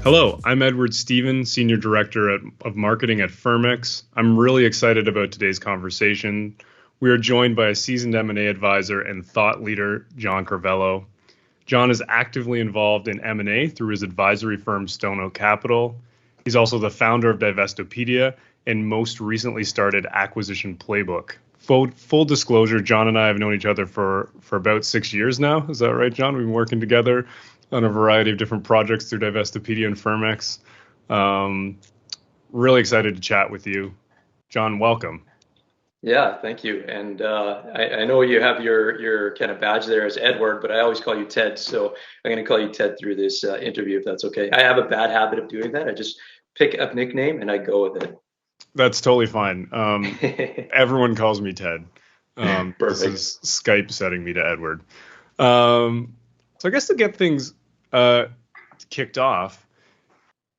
Hello, I'm Edward Stevens, Senior Director of Marketing at Firmex. I'm really excited about today's conversation. We are joined by a seasoned M&A advisor and thought leader, John Carvalho. John is actively involved in M&A through his advisory firm, Stone Oak Capital. He's also the founder of Divestopedia and most recently started Acquisition Playbook. Full disclosure, John and I have known each other for about 6 years now. Is that right, John? We've been working together on a variety of different projects through Divestopedia and Firmex. Really excited to chat with you. John, welcome. Yeah, thank you. And I know you have your kind of badge there as Edward, but I always call you Ted. So I'm going to call you Ted through this interview, if that's okay. I have a bad habit of doing that. I just pick a nickname and I go with it. That's totally fine. Everyone calls me Ted. Perfect. This is Skype setting me to Edward. So I guess to get things kicked off,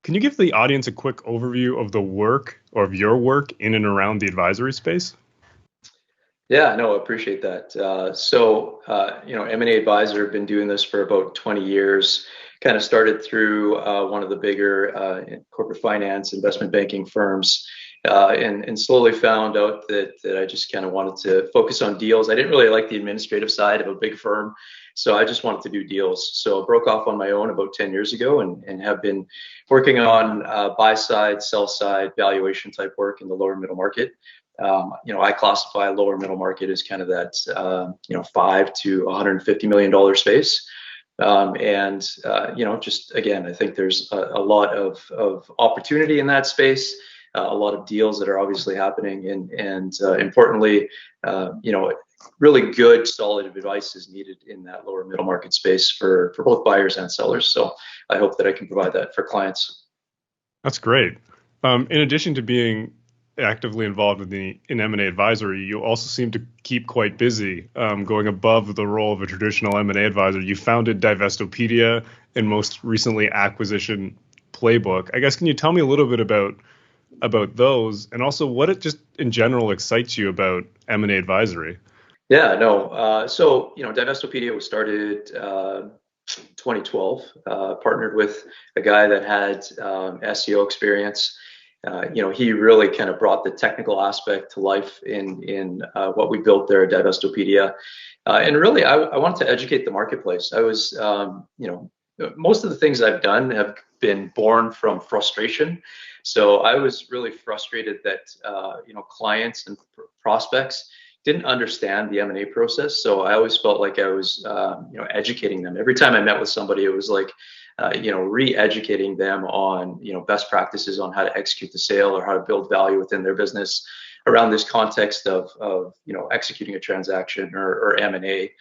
can you give the audience a quick overview of the work or of your work in and around the advisory space? Yeah, no, I appreciate that. M&A advisor, been doing this for about 20 years. Kind of started through one of the bigger corporate finance investment banking firms, and slowly found out that I just kind of wanted to focus on deals. I didn't really like the administrative side of a big firm, so I just wanted to do deals. So I broke off on my own about 10 years ago and have been working on buy side, sell side, valuation type work in the lower middle market. I classify lower middle market as kind of that, $5 to $150 million space. Just again, I think there's a lot of opportunity in that space, a lot of deals that are obviously happening, and importantly, really good, solid advice is needed in that lower middle market space for both buyers and sellers. So I hope that I can provide that for clients. That's great. In addition to being actively involved in M&A advisory, you also seem to keep quite busy, going above the role of a traditional M&A advisor. You founded Divestopedia and most recently Acquisition Playbook. I guess, can you tell me a little bit about those, and also what it just in general excites you about M&A advisory? Yeah, no. Divestopedia was started 2012. Partnered with a guy that had SEO experience. He really kind of brought the technical aspect to life in what we built there at Divestopedia. And really, I wanted to educate the marketplace. I was, most of the things I've done have been born from frustration. So I was really frustrated that, clients and prospects didn't understand the M&A process. So I always felt like I was, educating them. Every time I met with somebody, it was like, re-educating them on, best practices on how to execute the sale or how to build value within their business around this context of executing a transaction or M&A.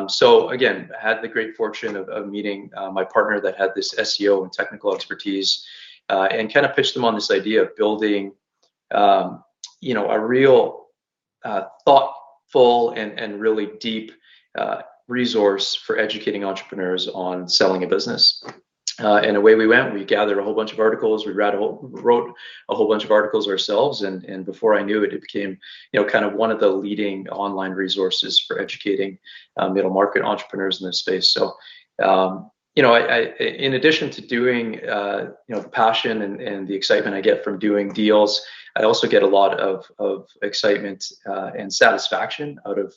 So again, I had the great fortune of meeting my partner that had this SEO and technical expertise, and kind of pitched them on this idea of building, a real thoughtful and really deep resource for educating entrepreneurs on selling a business. And away we went. We gathered a whole bunch of articles. We wrote a whole bunch of articles ourselves, and before I knew it, it became, kind of one of the leading online resources for educating middle market entrepreneurs in this space. So, in addition to doing, the passion and the excitement I get from doing deals, I also get a lot of excitement and satisfaction out of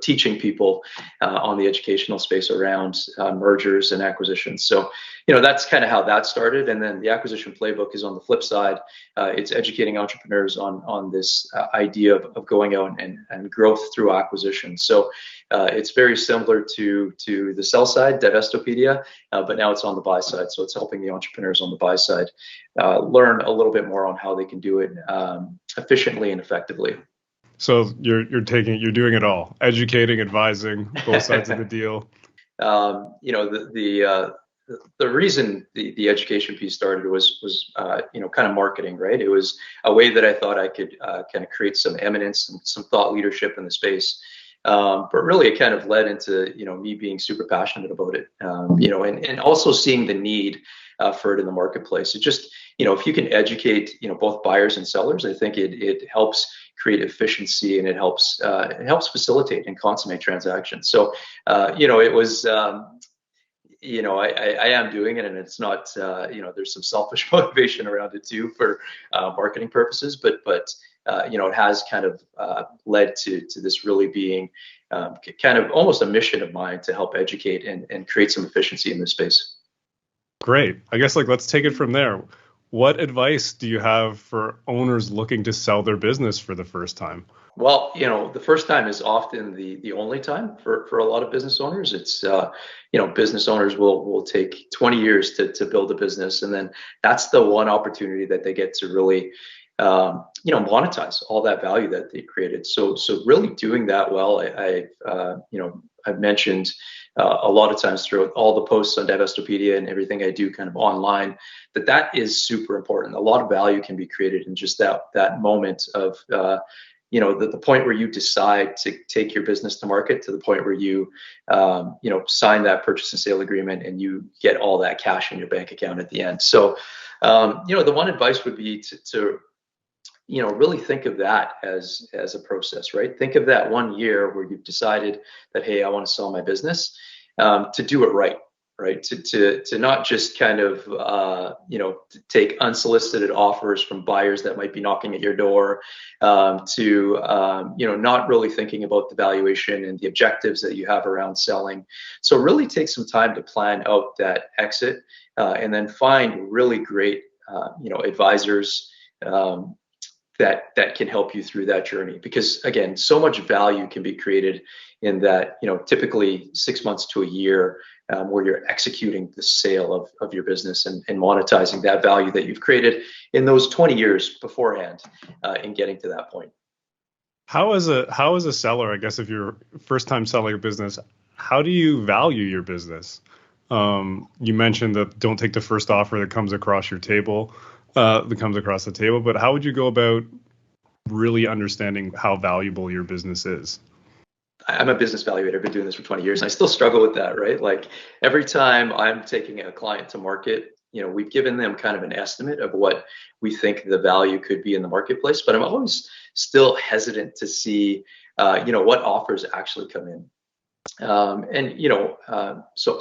teaching people on the educational space around mergers and acquisitions. So, that's kind of how that started. And then the Acquisition Playbook is on the flip side. It's educating entrepreneurs on this idea of going out and growth through acquisition. So it's very similar to the sell side, Divestopedia, but now it's on the buy side. So it's helping the entrepreneurs on the buy side learn a little bit more on how they can do it efficiently and effectively. So you're doing it all: educating, advising, both sides of the deal. The reason the education piece started was kind of marketing, right? It was a way that I thought I could kind of create some eminence, some thought leadership in the space. But really, it kind of led into me being super passionate about it, and also seeing the need for it in the marketplace. It just if you can educate both buyers and sellers, I think it helps create efficiency, and it helps facilitate and consummate transactions. So it was I am doing it, and it's not, there's some selfish motivation around it too for marketing purposes, but it has kind of led to this really being kind of almost a mission of mine to help educate and create some efficiency in this space. Great. I guess let's take it from there. What advice do you have for owners looking to sell their business for the first time? Well, the first time is often the only time for a lot of business owners. It's business owners will take 20 years to build a business, and then that's the one opportunity that they get to really monetize all that value that they created. So really doing that well, I've mentioned a lot of times throughout all the posts on Divestopedia and everything I do kind of online, that is super important. A lot of value can be created in just that moment of the point where you decide to take your business to market, to the point where you sign that purchase and sale agreement and you get all that cash in your bank account at the end. So the one advice would be to really think of that as a process, right? Think of that 1 year where you've decided that, hey, I want to sell my business, to do it right, to not just kind of to take unsolicited offers from buyers that might be knocking at your door, to not really thinking about the valuation and the objectives that you have around selling. So really take some time to plan out that exit, and then find really great advisors that can help you through that journey, because again, so much value can be created in that typically 6 months to a year, where you're executing the sale of your business and monetizing that value that you've created in those 20 years beforehand, in getting to that point. How as a seller, I guess if you're first time selling a business, how do you value your business? You mentioned that don't take the first offer that comes across your table. The table, but how would you go about really understanding how valuable your business is? I'm a business evaluator. I've been doing this for 20 years, and I still struggle with that, right? Like every time I'm taking a client to market, we've given them kind of an estimate of what we think the value could be in the marketplace, but I'm always still hesitant to see, what offers actually come in. So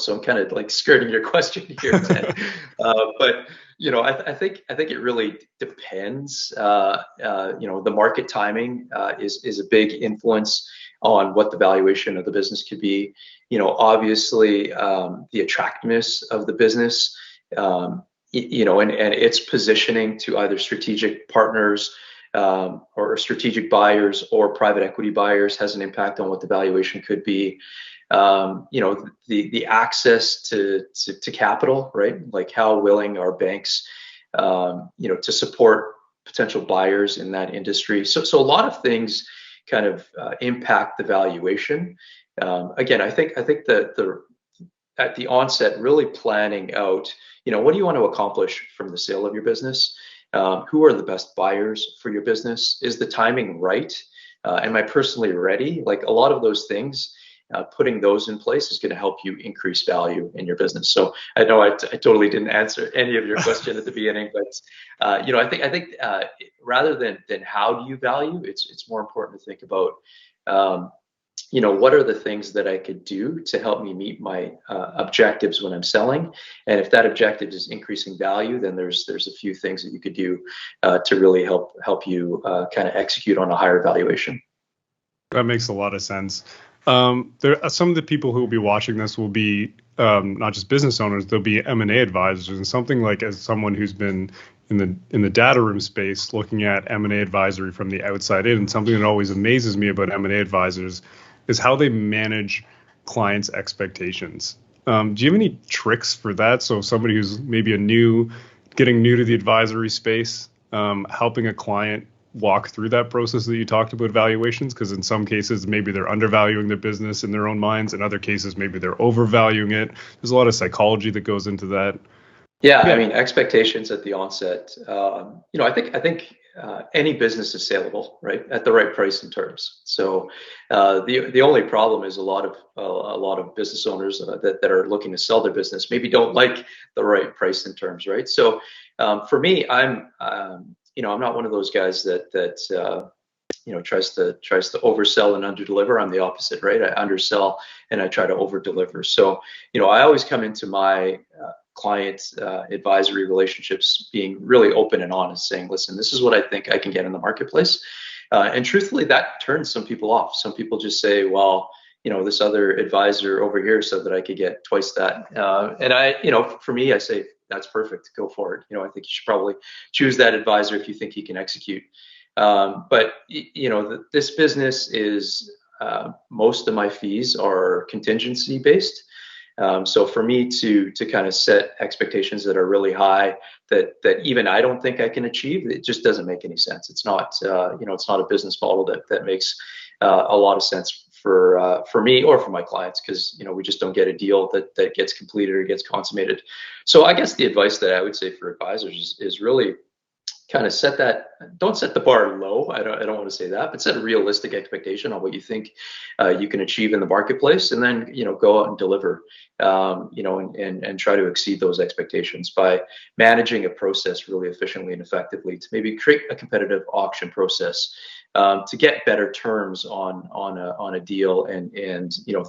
I'm kind of like skirting your question here, Ted. But I think it really depends. The market timing is a big influence on what the valuation of the business could be. Obviously, the attractiveness of the business, and its positioning to either strategic partners, or strategic buyers or private equity buyers has an impact on what the valuation could be. The access to capital, right? Like how willing are banks, to support potential buyers in that industry. So a lot of things kind of impact the valuation. Again, I think that at the onset, really planning out, what do you want to accomplish from the sale of your business? Who are the best buyers for your business? Is the timing right? Am I personally ready? Like a lot of those things, putting those in place is going to help you increase value in your business. So I know I totally didn't answer any of your question at the beginning, but I think rather than how do you value, it's more important to think about what are the things that I could do to help me meet my objectives when I'm selling, and if that objective is increasing value, then there's a few things that you could do to really help you kind of execute on a higher valuation. That makes a lot of sense. There are some of the people who will be watching this will be not just business owners; they'll be M&A advisors, and something like as someone who's been in the data room space, looking at M&A advisory from the outside in, and something that always amazes me about M&A advisors is how they manage clients' expectations. Do you have any tricks for that? So somebody who's maybe getting new to the advisory space, helping a client walk through that process that you talked about, valuations, because in some cases maybe they're undervaluing their business in their own minds. In other cases, maybe they're overvaluing it. There's a lot of psychology that goes into that. Yeah, I mean, expectations at the onset. I think any business is saleable, right, at the right price and terms. So the only problem is a lot of business owners that are looking to sell their business maybe don't like the right price and terms, right? So for me, I'm not one of those guys that tries to oversell and underdeliver. I'm the opposite, right? I undersell and I try to overdeliver. So, I always come into my client advisory relationships being really open and honest, saying, listen, this is what I think I can get in the marketplace. And truthfully, that turns some people off. Some people just say, well, this other advisor over here said that I could get twice that. And I, for me, I say, that's perfect. Go for it. I think you should probably choose that advisor if you think he can execute. But this business is, most of my fees are contingency based. So for me to kind of set expectations that are really high, that even I don't think I can achieve, it just doesn't make any sense. It's not, it's not a business model that makes a lot of sense for me or for my clients, because we just don't get a deal that gets completed or gets consummated. So I guess the advice that I would say for advisors is really kind of don't set the bar low. I don't want to say that, but set a realistic expectation on what you think you can achieve in the marketplace, and then go out and deliver, and try to exceed those expectations by managing a process really efficiently and effectively, to maybe create a competitive auction process to get better terms on a deal and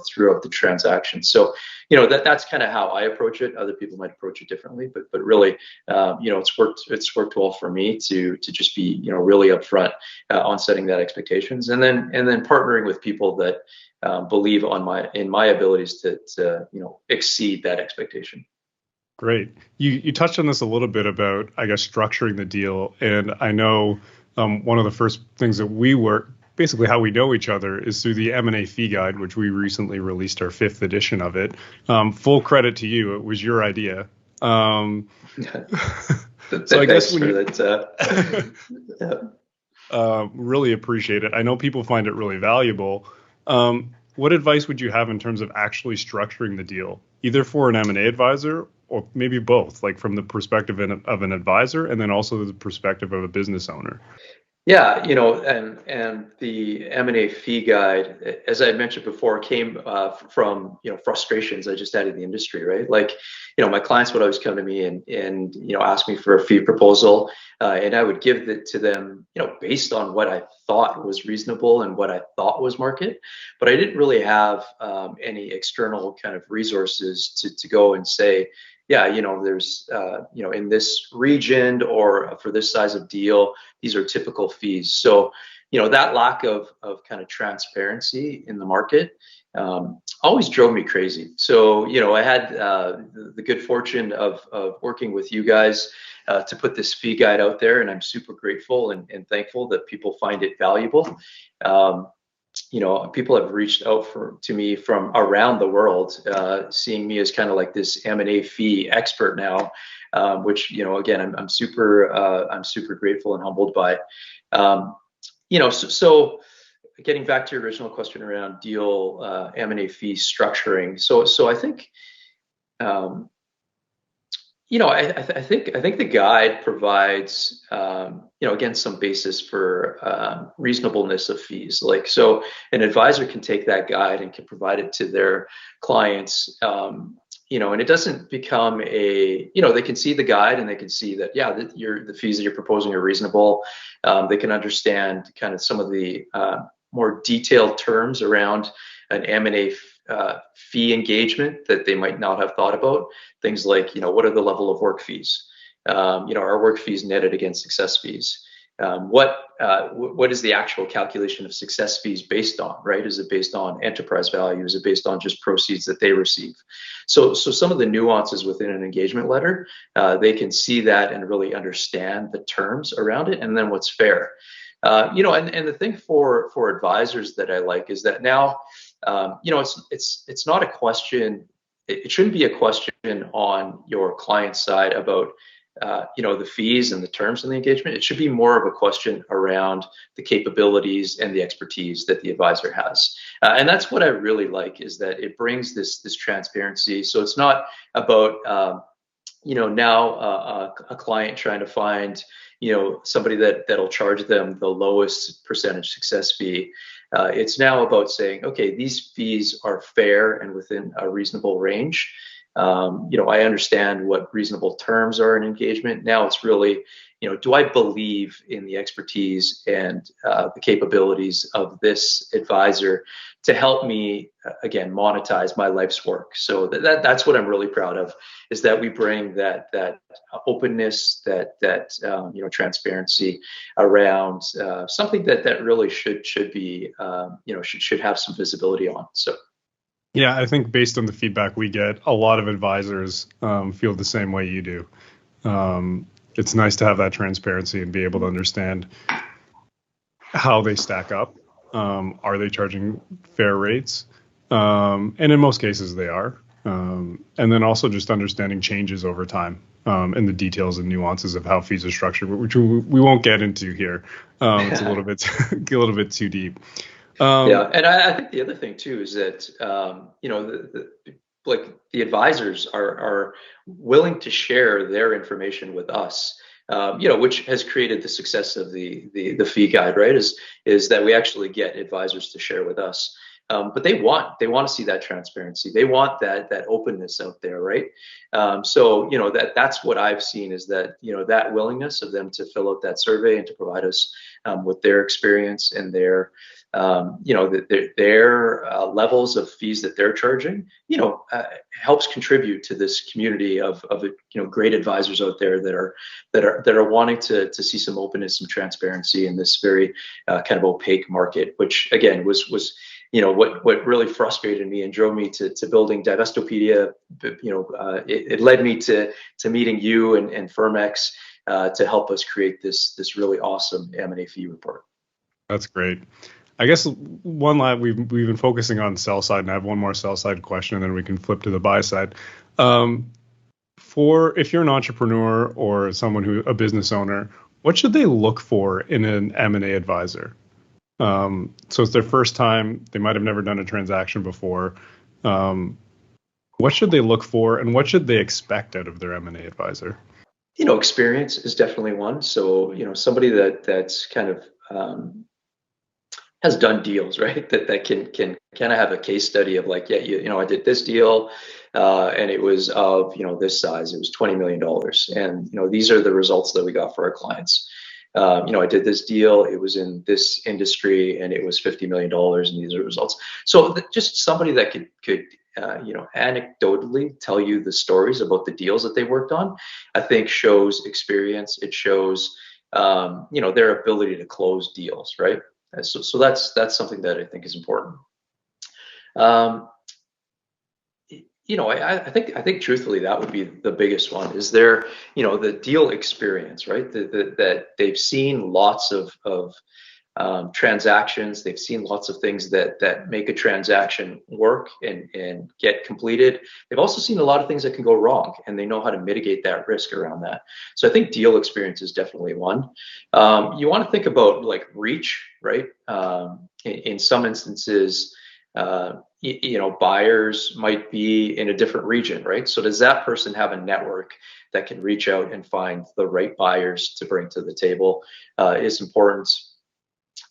throughout the transaction. So that's kind of how I approach it. Other people might approach it differently, but really it's worked well for me to just be really upfront on setting that expectations, and then partnering with people that believe in my abilities to exceed that expectation. Great. You touched on this a little bit about, I guess, structuring the deal, and I know one of the first things that we work, basically how we know each other, is through the M&A fee guide, which we recently released our 5th edition of it. Full credit to you. It was your idea. So I guess really appreciate it. I know people find it really valuable. What advice would you have in terms of actually structuring the deal, either for an M&A advisor or maybe both, like from the perspective of an advisor and then also the perspective of a business owner? Yeah, and the M&A fee guide, as I mentioned before, came from frustrations I just had in the industry, right? Like, my clients would always come to me and ask me for a fee proposal, and I would give it to them, based on what I thought was reasonable and what I thought was market, but I didn't really have any external kind of resources to go and say, yeah, there's, in this region or for this size of deal, these are typical fees. So, that lack of kind of transparency in the market always drove me crazy. So, I had the good fortune of working with you guys to put this fee guide out there, and I'm super grateful and thankful that people find it valuable. People have reached out to me from around the world, seeing me as kind of like this M&A fee expert now, which again I'm super grateful and humbled by. So getting back to your original question around deal M&A fee structuring. So I think. I think the guide provides, again, some basis for reasonableness of fees. Like, so an advisor can take that guide and can provide it to their clients, and it doesn't become they can see the guide and they can see that, yeah, the fees that you're proposing are reasonable. They can understand kind of some of the more detailed terms around an M&A fee engagement that they might not have thought about. Things like, what are the level of work fees? Are work fees netted against success fees? What is the actual calculation of success fees based on, right? Is it based on enterprise value? Is it based on just proceeds that they receive? So some of the nuances within an engagement letter, they can see that and really understand the terms around it, and then what's fair. And the thing for advisors that I like is that now, it's not a question. It shouldn't be a question on your client side about, the fees and the terms of the engagement. It should be more of a question around the capabilities and the expertise that the advisor has. And that's what I really like, is that it brings this transparency. So it's not about, now a client trying to find, somebody that'll charge them the lowest percentage success fee. It's now about saying, okay, these fees are fair and within a reasonable range. I understand what reasonable terms are in engagement. Now it's really, do I believe in the expertise and the capabilities of this advisor to help me, again, monetize my life's work? So that's what I'm really proud of, is that we bring that openness, that transparency around something that really should be, should have some visibility on. So. Yeah, I think based on the feedback we get, a lot of advisors feel the same way you do. It's nice to have that transparency and be able to understand how they stack up. Are they charging fair rates? And in most cases, they are. And then also just understanding changes over time and the details and nuances of how fees are structured, which we won't get into here. It's a little bit too deep. And I think the other thing too is that the advisors are willing to share their information with us, which has created the success of the fee guide, right? Is that we actually get advisors to share with us. But they want to see that transparency. They want that openness out there, right? So that's what I've seen, is that that willingness of them to fill out that survey and to provide us with their experience and their levels of fees that they're charging, helps contribute to this community of great advisors out there that are wanting to see some openness and transparency in this very kind of opaque market, which again was what really frustrated me and drove me to building Divestopedia. It led me to meeting you and Firmex to help us create this really awesome M&A fee report. That's great. I guess one line we've been focusing on sell side, and I have one more sell side question, and then we can flip to the buy side. If you're an entrepreneur or a business owner, what should they look for in an M&A advisor? So it's their first time. They might have never done a transaction before. What should they look for, and what should they expect out of their M&A advisor? Experience is definitely one. So somebody that's kind of has done deals, right? That can kind of have a case study of like, I did this deal, and it was of this size. It was $20 million, and these are the results that we got for our clients. I did this deal. It was in this industry, and it was $50 million, and these are the results. So just somebody that could anecdotally tell you the stories about the deals that they worked on, I think shows experience. It shows their ability to close deals, right? So that's something that I think is important. I think truthfully that would be the biggest one, is the deal experience, right? That they've seen lots of transactions. They've seen lots of things that make a transaction work and get completed. They've also seen a lot of things that can go wrong, and they know how to mitigate that risk around that. So I think deal experience is definitely one. You want to think about like reach, right? In some instances, buyers might be in a different region, right? So does that person have a network that can reach out and find the right buyers to bring to the table? Is important.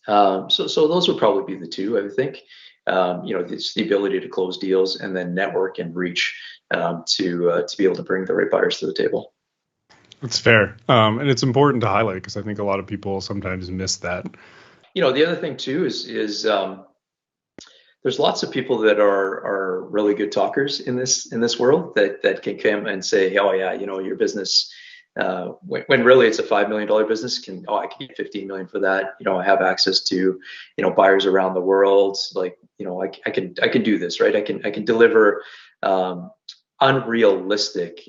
So those would probably be the two, I would think. It's the ability to close deals, and then network and reach to be able to bring the right buyers to the table. That's fair. And it's important to highlight, because I think a lot of people sometimes miss that. The other thing too is there's lots of people that are really good talkers in this world that can come and say, oh yeah, your business, when really it's a $5 million business, I can get 15 million for that. I have access to buyers around the world. Like I can do this, right? I can deliver unrealistic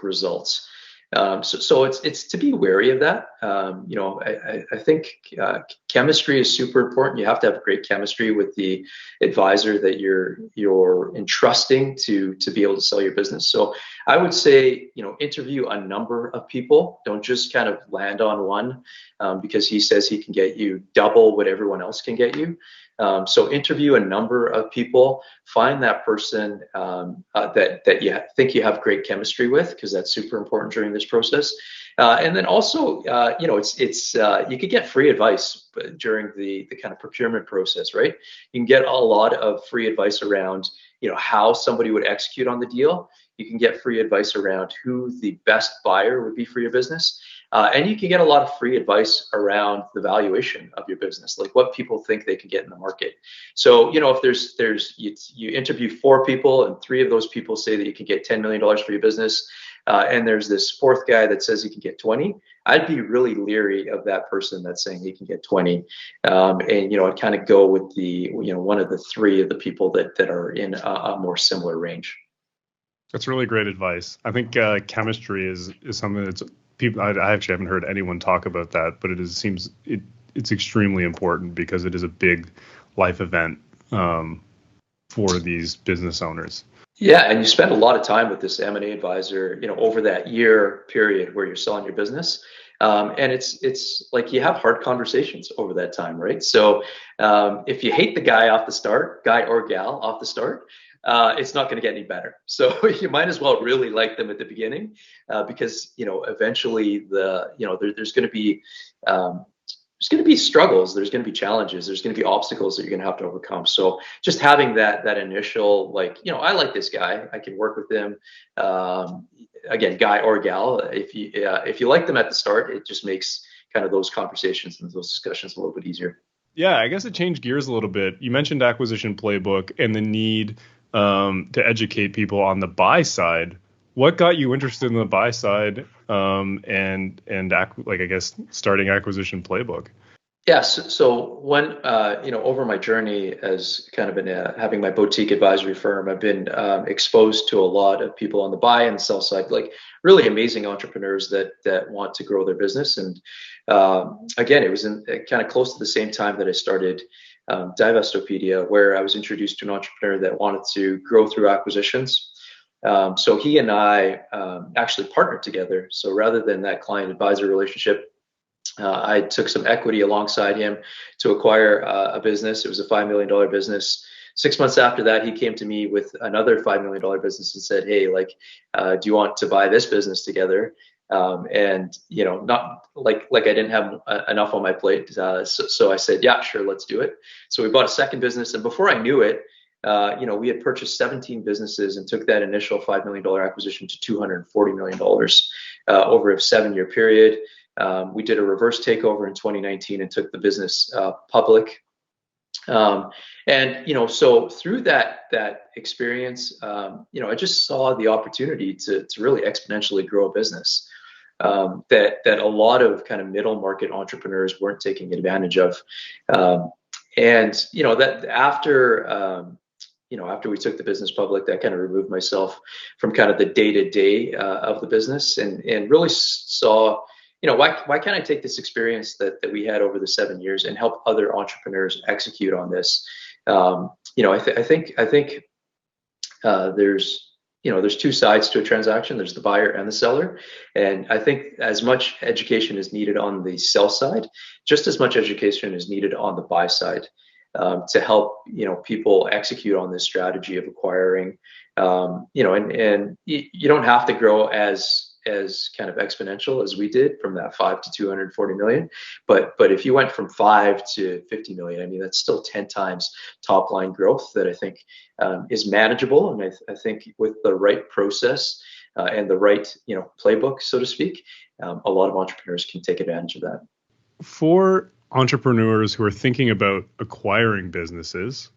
results. So it's to be wary of that. I think chemistry is super important. You have to have great chemistry with the advisor that you're entrusting to be able to sell your business. So I would say, interview a number of people. Don't just kind of land on one because he says he can get you double what everyone else can get you. So interview a number of people, find that person that you think you have great chemistry with, because that's super important during this process. And then also, it's you could get free advice during the kind of procurement process, right? You can get a lot of free advice around, how somebody would execute on the deal. You can get free advice around who the best buyer would be for your business. And you can get a lot of free advice around the valuation of your business, like what people think they can get in the market. So, if you interview 4 people and 3 of those people say that you can get $10 million for your business, and there's this 4th guy that says he can get 20, I'd be really leery of that person that's saying he can get 20. And, I'd kind of go with one of the 3 of the people that are in a more similar range. That's really great advice. I think chemistry is something that's people. I actually haven't heard anyone talk about that, but it's extremely important because it is a big life event for these business owners. Yeah, and you spend a lot of time with this M&A advisor, over that year period where you're selling your business. And it's like you have hard conversations over that time, right? So if you hate the guy or gal off the start, it's not going to get any better. So you might as well really like them at the beginning, because eventually there's going to be struggles, there's going to be challenges, there's going to be obstacles that you're going to have to overcome. So just having that initial, I like this guy, I can work with him. Again, guy or gal, if you like them at the start, it just makes kind of those conversations and those discussions a little bit easier. Yeah, I guess it changed gears a little bit. You mentioned acquisition playbook and the need to educate people on the buy side. What got you interested in the buy side, starting acquisition playbook? Yes. So when, over my journey as kind of having my boutique advisory firm, I've been exposed to a lot of people on the buy and sell side, like really amazing entrepreneurs that want to grow their business. And again, it was kind of close to the same time that I started Divestopedia, where I was introduced to an entrepreneur that wanted to grow through acquisitions. So he and I actually partnered together. So rather than that client advisor relationship, I took some equity alongside him to acquire a business. It was a $5 million business. 6 months after that, he came to me with another $5 million business and said, "Hey, do you want to buy this business together?" And not like I didn't have enough on my plate. So I said, "Yeah, sure, let's do it." So we bought a second business, and before I knew it, we had purchased 17 businesses and took that initial $5 million acquisition to $240 million over a 7-year period. We did a reverse takeover in 2019 and took the business public. So through that experience, I just saw the opportunity to really exponentially grow a business that a lot of kind of middle market entrepreneurs weren't taking advantage of. That after we took the business public, that kind of removed myself from kind of the day-to-day of the business and really saw, why can't I take this experience that we had over the 7 years and help other entrepreneurs execute on this? I think there's 2 sides to a transaction. There's the buyer and the seller. And I think as much education is needed on the sell side, just as much education is needed on the buy side, to help, people execute on this strategy of acquiring, and you don't have to grow as kind of exponential as we did from that 5 to 240 million. But if you went from 5 to 50 million, I mean, that's still 10 times top line growth that I think is manageable. And I think with the right process and the right, playbook, so to speak, a lot of entrepreneurs can take advantage of that. For entrepreneurs who are thinking about acquiring businesses,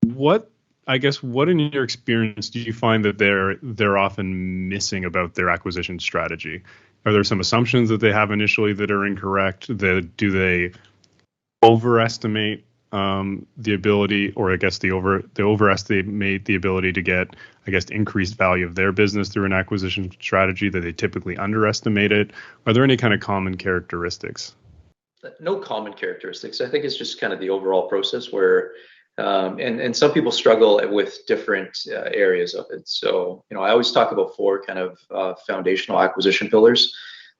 what in your experience do you find that they're often missing about their acquisition strategy? Are there some assumptions that they have initially that are incorrect? Do they overestimate the ability, or they overestimate the ability to get, increased value of their business through an acquisition strategy, that they typically underestimate it? Are there any kind of common characteristics? No common characteristics. I think it's just kind of the overall process where, and some people struggle with different areas of it. So, I always talk about 4 kind of foundational acquisition pillars.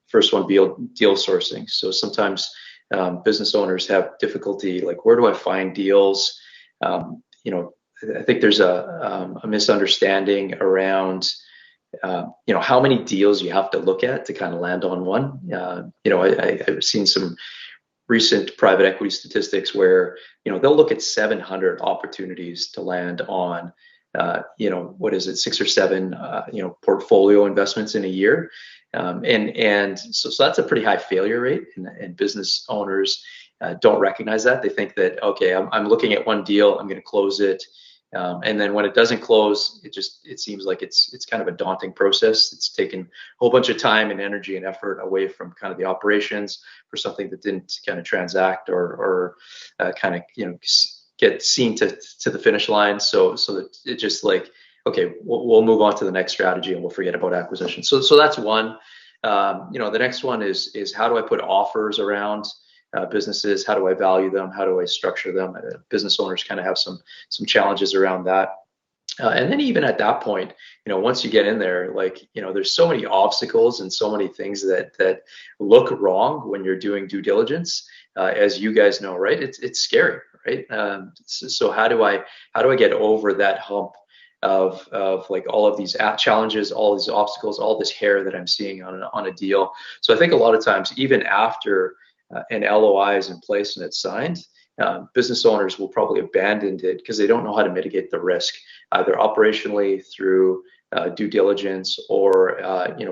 First one being deal sourcing. So sometimes business owners have difficulty, like, where do I find deals? I think there's a misunderstanding around, how many deals you have to look at to kind of land on one. I've seen some recent private equity statistics where, they'll look at 700 opportunities to land on what is it, 6 or 7, portfolio investments in a year. So that's a pretty high failure rate, and business owners don't recognize that. They think that, okay, I'm looking at one deal, I'm going to close it. And then when it doesn't close, it seems like it's kind of a daunting process. It's taken a whole bunch of time and energy and effort away from kind of the operations for something that didn't kind of transact or kind of, get seen to the finish line. So that it just like, okay, we'll move on to the next strategy and we'll forget about acquisition. So that's one. The next one is how do I put offers around businesses? How do I value them? How do I structure them? Business owners kind of have some challenges around that. And then even at that point, once you get in there, there's so many obstacles and so many things that look wrong when you're doing due diligence, as you guys know, right? It's scary, right? So how do I get over that hump of like all of these challenges, all these obstacles, all this hair that I'm seeing on a deal? So I think a lot of times, even after an LOI is in place and it's signed, business owners will probably abandon it because they don't know how to mitigate the risk, either operationally through due diligence or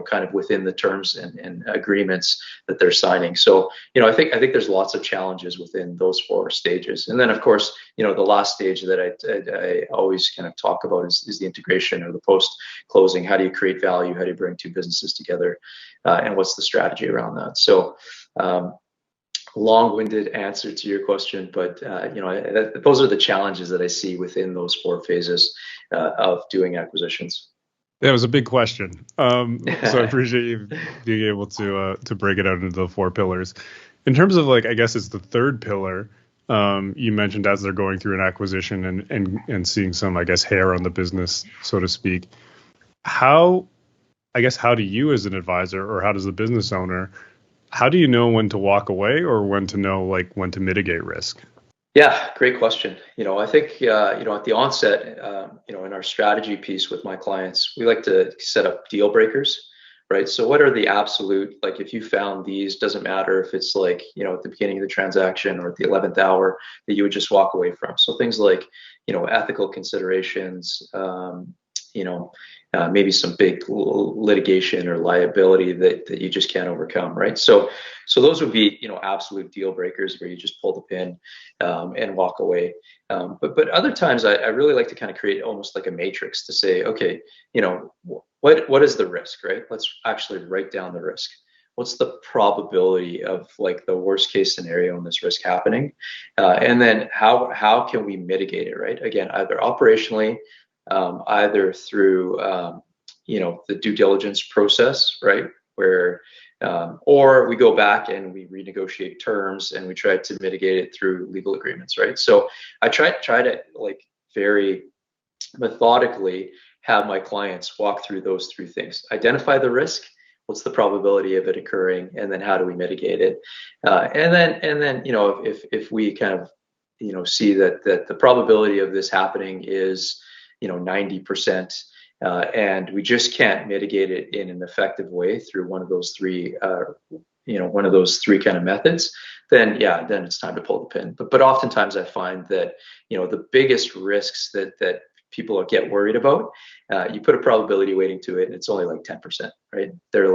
kind of within the terms and agreements that they're signing. So I think there's lots of challenges within those 4 stages. And then of course the last stage that I always kind of talk about is the integration or the post closing. How do you create value? How do you bring 2 businesses together? And what's the strategy around that? So long-winded answer to your question, but those are the challenges that I see within those 4 phases of doing acquisitions. That was a big question. So I appreciate you being able to break it out into the 4 pillars. In terms of I guess it's the third pillar, you mentioned as they're going through an acquisition and seeing some, I guess, hair on the business, so to speak. How do you as an advisor, or how does the business owner, how do you know when to walk away or when to know when to mitigate risk? Yeah, great question. I think, at the onset, in our strategy piece with my clients, we like to set up deal breakers, right? So what are the absolute, if you found these, doesn't matter if it's at the beginning of the transaction or at the 11th hour, that you would just walk away from. So things like, ethical considerations, maybe some big litigation or liability that you just can't overcome, right? So those would be, absolute deal breakers where you just pull the pin and walk away. But other times I really like to kind of create almost like a matrix to say, okay, what is the risk, right? Let's actually write down the risk. What's the probability of the worst case scenario in this risk happening? And then how can we mitigate it, right? Again, either operationally, either through the due diligence process, right, where or we go back and we renegotiate terms and we try to mitigate it through legal agreements, right? So I try to very methodically have my clients walk through those 3 things: identify the risk, what's the probability of it occurring, and then how do we mitigate it? And then if we kind of see that the probability of this happening is 90%, and we just can't mitigate it in an effective way through one of those 3 kind of methods, then it's time to pull the pin. But oftentimes I find that the biggest risks that people get worried about, you put a probability weighting to it and it's only 10%, right? They're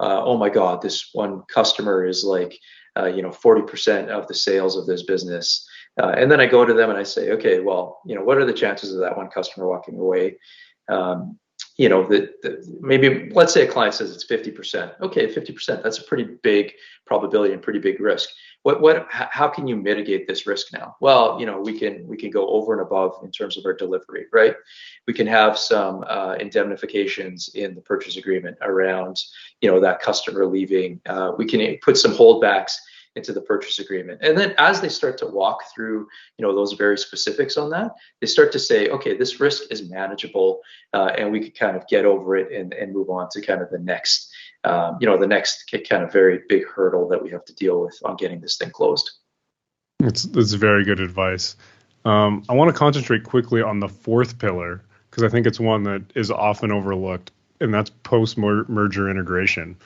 oh my God, this one customer is 40% of the sales of this business. And then I go to them and I say, okay, well, what are the chances of that one customer walking away? Maybe let's say a client says it's 50%. Okay, 50%, that's a pretty big probability and pretty big risk. How can you mitigate this risk now? Well, we can go over and above in terms of our delivery, right? We can have some indemnifications in the purchase agreement around, that customer leaving. We can put some holdbacks into the purchase agreement. And then as they start to walk through, those very specifics on that, they start to say, okay, this risk is manageable, and we could kind of get over it and move on to kind of the next kind of very big hurdle that we have to deal with on getting this thing closed. That's very good advice. I want to concentrate quickly on the 4th pillar, because I think it's one that is often overlooked, and that's post-merger integration.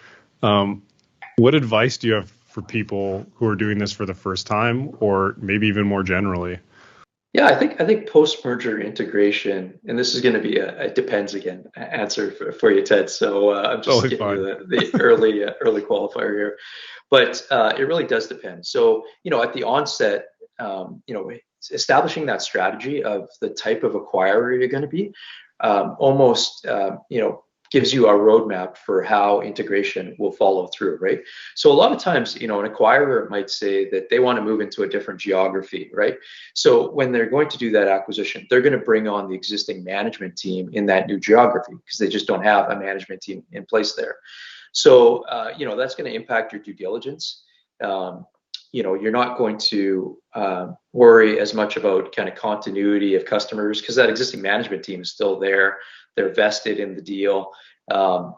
What advice do you have for people who are doing this for the first time, or maybe even more generally? Yeah, I think post-merger integration, and this is going to be a it depends again answer for you, Ted. So I'm just Totally giving you fine. the early qualifier here, but it really does depend. So at the onset, establishing that strategy of the type of acquirer you're going to be, almost gives you a roadmap for how integration will follow through, right? So a lot of times, an acquirer might say that they want to move into a different geography, right? So when they're going to do that acquisition, they're going to bring on the existing management team in that new geography because they just don't have a management team in place there. So that's going to impact your due diligence. You're not going to worry as much about kind of continuity of customers because that existing management team is still there. They're vested in the deal. And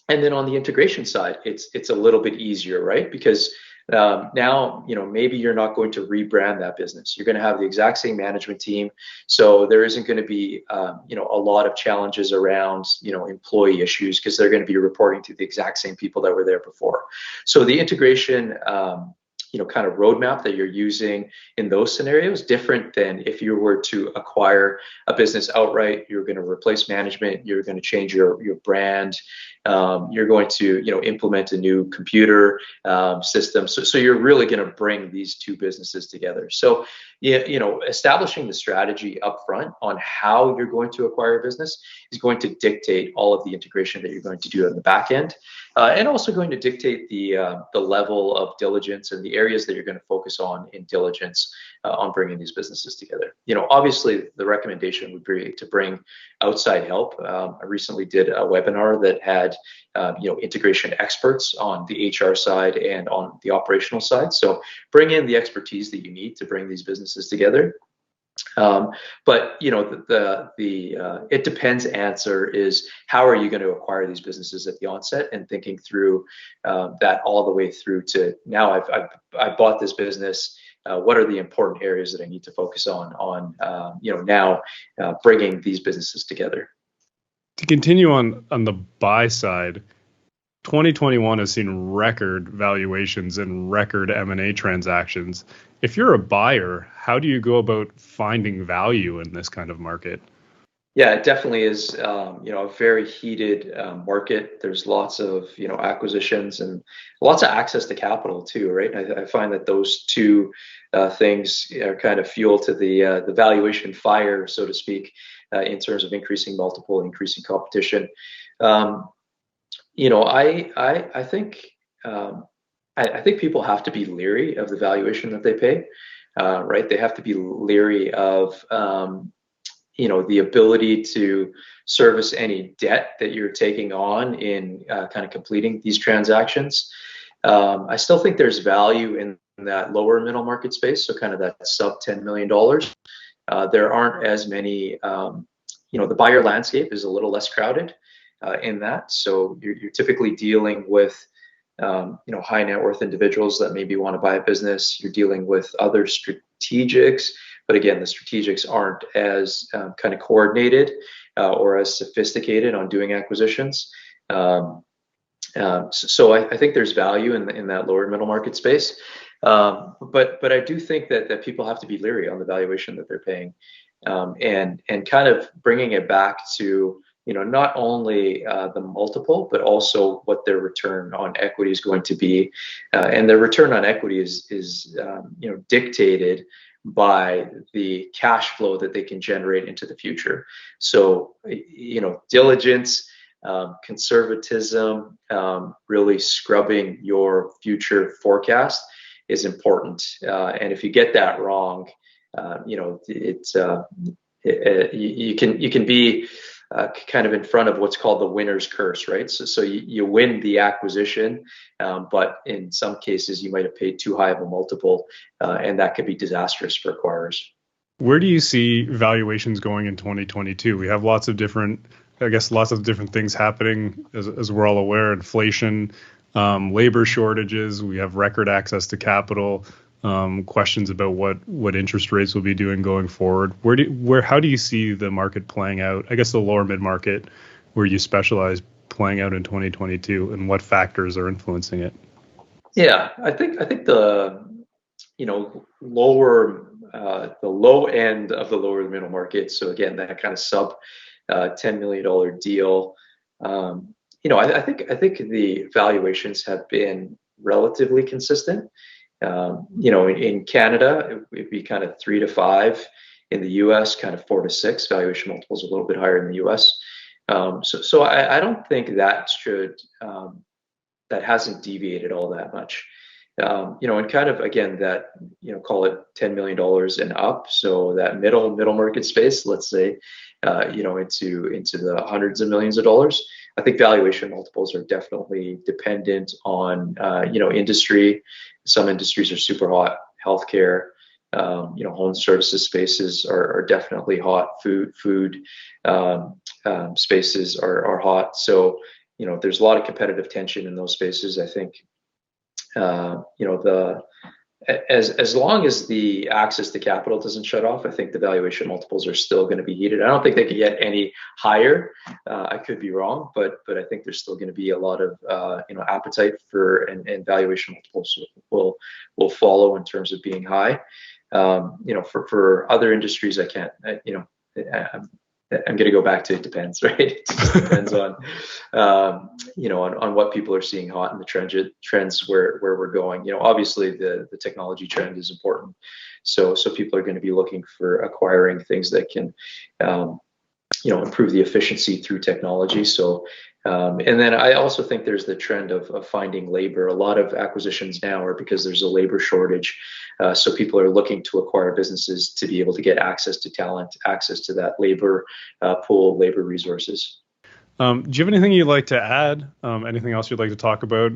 then on the integration side, it's a little bit easier, right? Because now, maybe you're not going to rebrand that business. You're going to have the exact same management team. So there isn't going to be, a lot of challenges around, employee issues because they're going to be reporting to the exact same people that were there before. So the integration, kind of roadmap that you're using in those scenarios different than if you were to acquire a business outright. You're going to replace management, you're going to change your brand, you're going to implement a new computer system. So you're really going to bring these two businesses together. So establishing the strategy up front on how you're going to acquire a business is going to dictate all of the integration that you're going to do on the back end, and also going to dictate the level of diligence and the areas that you're going to focus on in diligence on bringing these businesses together. Obviously, the recommendation would be to bring outside help. I recently did a webinar that had integration experts on the HR side and on the operational side. So bring in the expertise that you need to bring these businesses together. But the it depends answer is how are you going to acquire these businesses at the onset, and thinking through that all the way through to now I've bought this business. What are the important areas that I need to focus on now bringing these businesses together? To continue on the buy side, 2021 has seen record valuations and record M&A transactions. If you're a buyer, how do you go about finding value in this kind of market? Yeah, it definitely is, a very heated market. There's lots of, acquisitions and lots of access to capital too, right? I find that those two things are kind of fuel to the valuation fire, so to speak, in terms of increasing multiple, increasing competition. I think I think people have to be leery of the valuation that they pay, right? They have to be leery of the ability to service any debt that you're taking on in kind of completing these transactions. I still think there's value in that lower middle market space, so kind of that sub $10 million. There aren't as many, the buyer landscape is a little less crowded in that. So you're typically dealing with high net worth individuals that maybe want to buy a business. You're dealing with other strategics, but again, the strategics aren't as kind of coordinated or as sophisticated on doing acquisitions. So I think there's value in that lower middle market space, but I do think that people have to be leery on the valuation that they're paying, and kind of bringing it back to not only the multiple, but also what their return on equity is going to be, and their return on equity is dictated by the cash flow that they can generate into the future. So diligence, conservatism, really scrubbing your future forecast is important, and if you get that wrong, you can be kind of in front of what's called the winner's curse, right? So you win the acquisition, but in some cases you might have paid too high of a multiple, and that could be disastrous for acquirers. Where do you see valuations going in 2022? We have lots of different things happening, as we're all aware: inflation, labor shortages. We have record access to capital. Questions about what interest rates will be doing going forward. How do you see the market playing out? I guess the lower mid market, where you specialize, playing out in 2022, and what factors are influencing it? Yeah, I think the lower the low end of the lower middle market. So again, that kind of sub $10 million deal. I think the valuations have been relatively consistent. In Canada, it'd be kind of 3 to 5. In the US, kind of 4 to 6. Valuation multiples a little bit higher in the US. So I don't think that hasn't deviated all that much. And kind of again that call it $10 million and up. So that middle market space, let's say, into the hundreds of millions of dollars. I think valuation multiples are definitely dependent on industry. Some industries are super hot. Healthcare, home services spaces are definitely hot. Food spaces are hot. So there's a lot of competitive tension in those spaces. I think as long as the access to capital doesn't shut off, I think the valuation multiples are still going to be heated. I don't think they can get any higher. I could be wrong, but I think there's still going to be a lot of appetite for and valuation multiples will follow in terms of being high. For other industries, I can't. I'm going to go back to it depends, right? It just depends on what people are seeing hot and the trends where we're going. Obviously the technology trend is important. So people are going to be looking for acquiring things that can, improve the efficiency through technology. So, and then I also think there's the trend of finding labor. A lot of acquisitions now are because there's a labor shortage. So people are looking to acquire businesses to be able to get access to talent, access to that labor pool, labor resources. Do you have anything you'd like to add? Anything else you'd like to talk about?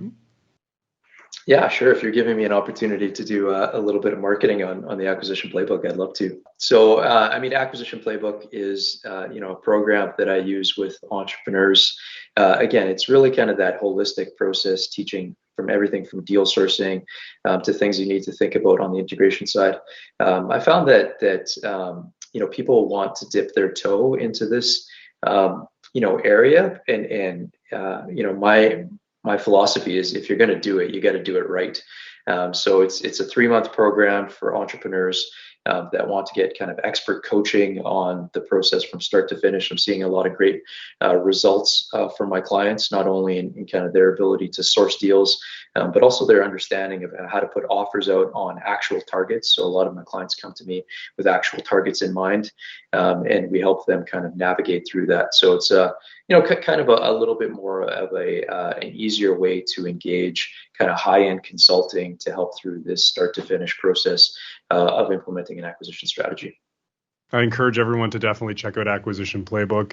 Yeah, sure. If you're giving me an opportunity to do a little bit of marketing on the Acquisition Playbook, I'd love to. So, Acquisition Playbook is, a program that I use with entrepreneurs. Again, it's really kind of that holistic process, teaching from everything from deal sourcing to things you need to think about on the integration side. I found that people want to dip their toe into this, area, and my philosophy is if you're going to do it, you got to do it right. So it's a 3-month program for entrepreneurs that want to get kind of expert coaching on the process from start to finish. I'm seeing a lot of great results from my clients, not only in kind of their ability to source deals, but also their understanding of how to put offers out on actual targets. So a lot of my clients come to me with actual targets in mind, and we help them kind of navigate through that. So it's kind of a little bit more of an easier way to engage kind of high-end consulting to help through this start to finish process of implementing an acquisition strategy. I encourage everyone to definitely check out Acquisition Playbook.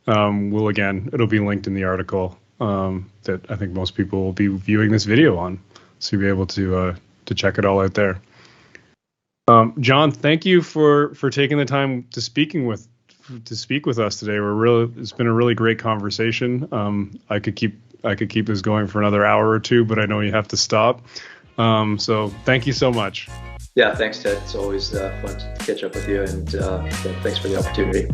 It'll be linked in the article that I think most people will be viewing this video on, so you'll be able to check it all out there. John, thank you for taking the time to speak with us today. It's been a really great conversation. I could keep this going for another hour or two, but I know you have to stop. So thank you so much. Yeah, thanks, Ted. It's always fun to catch up with you, and thanks for the opportunity.